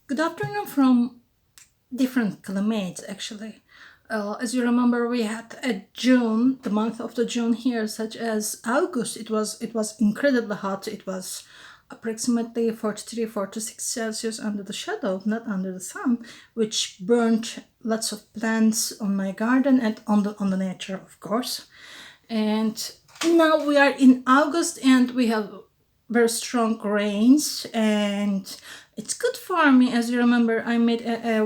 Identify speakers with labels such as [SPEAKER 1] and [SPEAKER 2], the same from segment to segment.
[SPEAKER 1] Good afternoon from different climates, actually. As you remember, we had a June, the month of the June here, such as August. It was incredibly hot. It was approximately 43, 46 Celsius under the shadow, not under the sun, which burned lots of plants on my garden and on the nature, of course. And now we are in August and we have very strong rains, and it's good for me. As you remember, I made a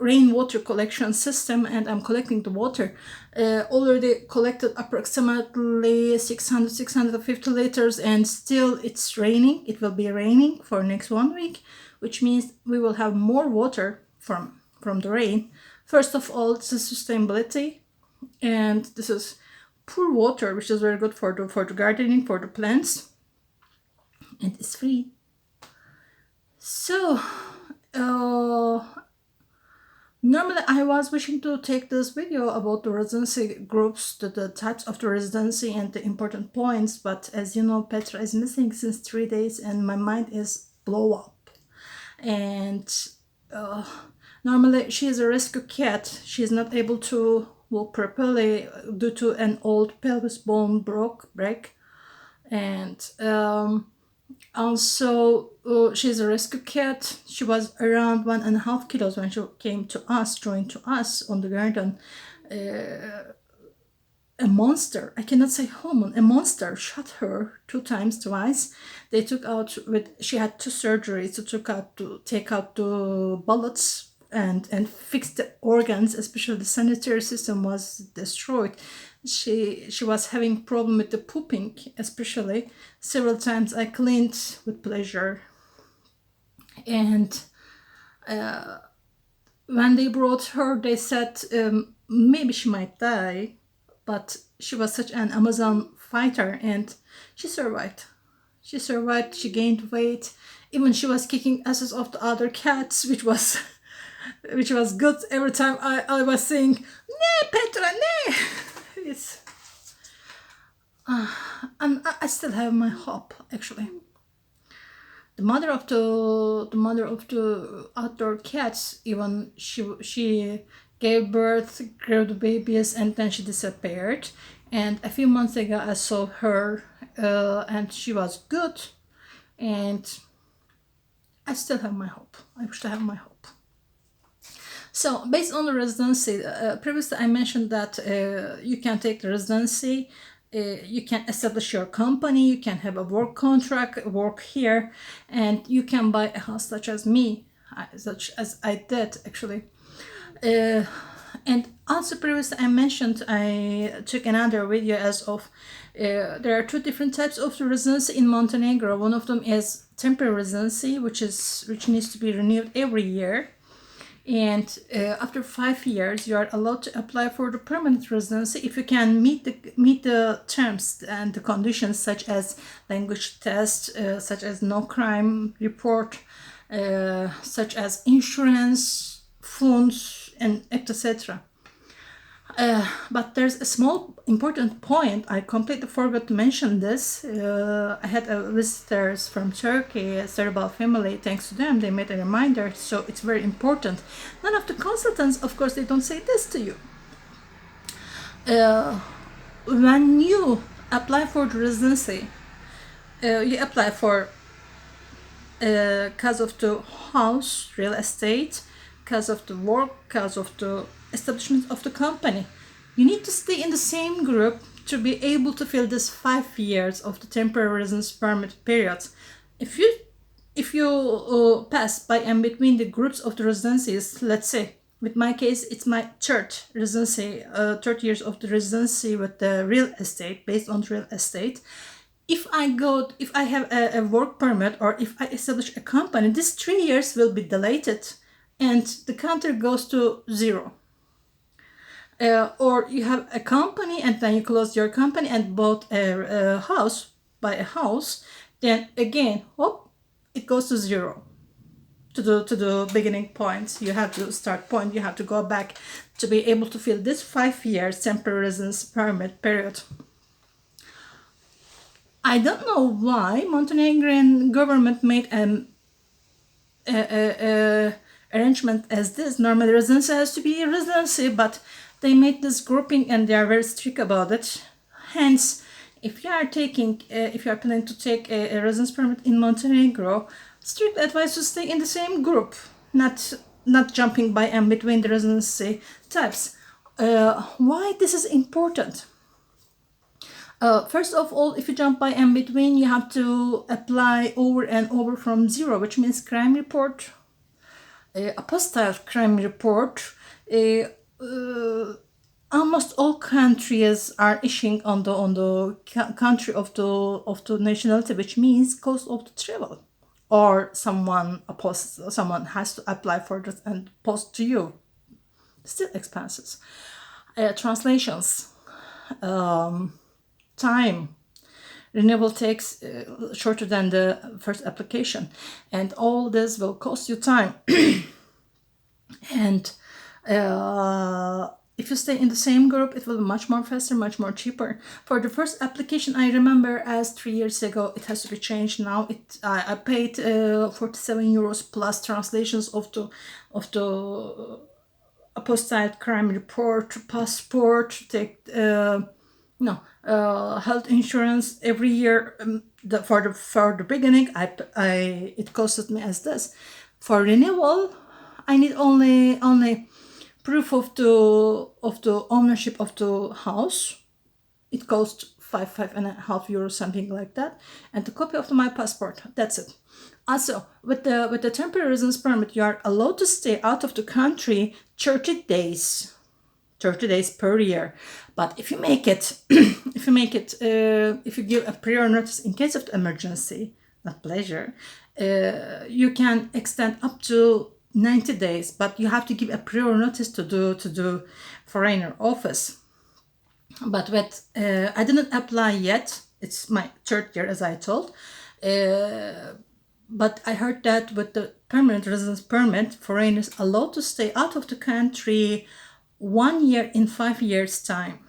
[SPEAKER 1] rainwater collection system, and I'm collecting the water. Already collected approximately 650 liters, and still it's raining. It will be raining for next 1 week, which means we will have more water from the rain. First of all, it's a sustainability, and this is poor water, which is very good for the gardening, for the plants, and it's free. So, uh, normally I was wishing to take this video about the residency groups, the types of the residency and the important points, but as you know, Petra is missing since 3 days and my mind is blow up. And uh, normally she is a rescue cat. She is not able to walk properly due to an old pelvis bone break. And also, she's a rescue cat. She was around 1.5 kilos when she came to us, joined to us on the garden. A monster, I cannot say hormone, a monster shot her 2 times, twice. They took out she had 2 surgeries to take out the bullets and fix the organs, especially the sanitary system was destroyed. She was having problem with the pooping, especially. Several times I cleaned with pleasure. And when they brought her, they said maybe she might die, but she was such an Amazon fighter and she survived. She survived, she gained weight. Even she was kicking asses of the other cats, which was which was good. Every time I was saying, "Nee, Petra, nee!" It's and I still have my hope, actually. The mother of the outdoor cats, even she gave birth, grew the babies, and then she disappeared. And a few months ago, I saw her, and she was good. And I still have my hope. I wish to have my hope. So, based on the residency, previously I mentioned that you can take the residency, you can establish your company, you can have a work contract, work here, and you can buy a house such as me, such as I did actually. And also previously I mentioned I took another video as of there are two different types of residency in Montenegro. One of them is temporary residency, which needs to be renewed every year. And after 5 years, you are allowed to apply for the permanent residency if you can meet the terms and the conditions, such as language test, such as no crime report, such as insurance, funds, and etc. But there's a small important point. I completely forgot to mention this. I had visitors from Turkey, a cerebral family. Thanks to them, they made a reminder. So it's very important. None of the consultants, of course, they don't say this to you. When you apply for the residency, you apply for cause of the house, real estate, cause of the work, cause of the establishment of the company. You need to stay in the same group to be able to fill this 5 years of the temporary residence permit period. If you pass by and between the groups of the residencies, let's say, with my case, it's my third residency, third years of the residency with the real estate, based on real estate. If I have a work permit or if I establish a company, these 3 years will be deleted and the counter goes to zero. Or you have a company and then you close your company and bought a house, buy a house, then again, it goes to zero. To the beginning point, you have to start point, you have to go back to be able to fill this 5 years temporary residence permit period. I don't know why Montenegrin government made arrangement as this. Normally residency has to be residency, but they made this grouping and they are very strict about it. Hence, if you are taking, if you are planning to take a residence permit in Montenegro, strict advice to stay in the same group, not jumping by and between the residency types. Why this is important? First of all, if you jump by and between, you have to apply over and over from zero, which means crime report, apostille crime report. Almost all countries are issuing on the country of the nationality, which means cost of the travel, or someone has to apply for this and post to you. Still expenses. Translations. Time. Renewal takes shorter than the first application, and all this will cost you time. And if you stay in the same group, it will be much more faster, much more cheaper. For the first application, I remember as 3 years ago, it has to be changed now. I paid 47 euros plus translations of the apostille crime report, passport, health insurance every year. For the beginning, it costed me as this. For renewal, I need only proof of the ownership of the house. It costs 5.5 euros, something like that, and a copy of my passport. That's it. Also, with the temporary residence permit, you are allowed to stay out of the country 30 days. 30 days per year. But if you make it, if you give a prior notice in case of the emergency, not pleasure, you can extend up to 90 days, but you have to give a prior notice to the foreigner office. But I didn't apply yet. It's my third year, as I told. But I heard that with the permanent residence permit, foreigners allowed to stay out of the country 1 year in 5 years' time.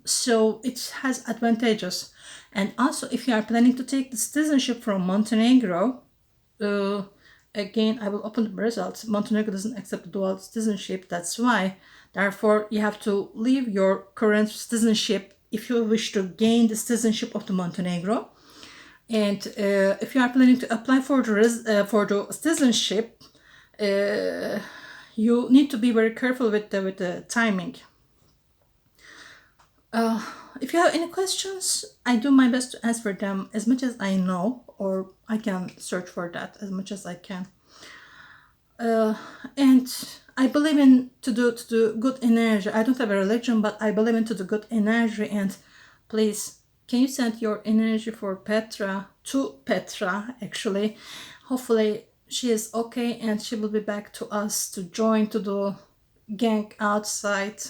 [SPEAKER 1] So it has advantages. And also, if you are planning to take the citizenship from Montenegro, again, I will open the results. Montenegro doesn't accept dual citizenship. That's why. Therefore, you have to leave your current citizenship if you wish to gain the citizenship of the Montenegro. And if you are planning to apply for the citizenship, you need to be very careful with the timing. If you have any questions, I do my best to answer them as much as I know, or I can search for that as much as I can. And I believe in to do good energy. I don't have a religion, but I believe in to the good energy. And please, can you send your energy for Petra, to Petra, actually. Hopefully she is okay and she will be back to us to join to the gang outside,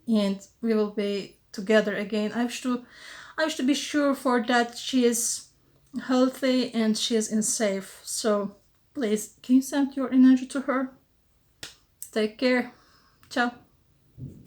[SPEAKER 1] and we will be together again. I wish to be sure for that she is healthy and she is in safe. So please, can you send your energy to her? Take care. Ciao.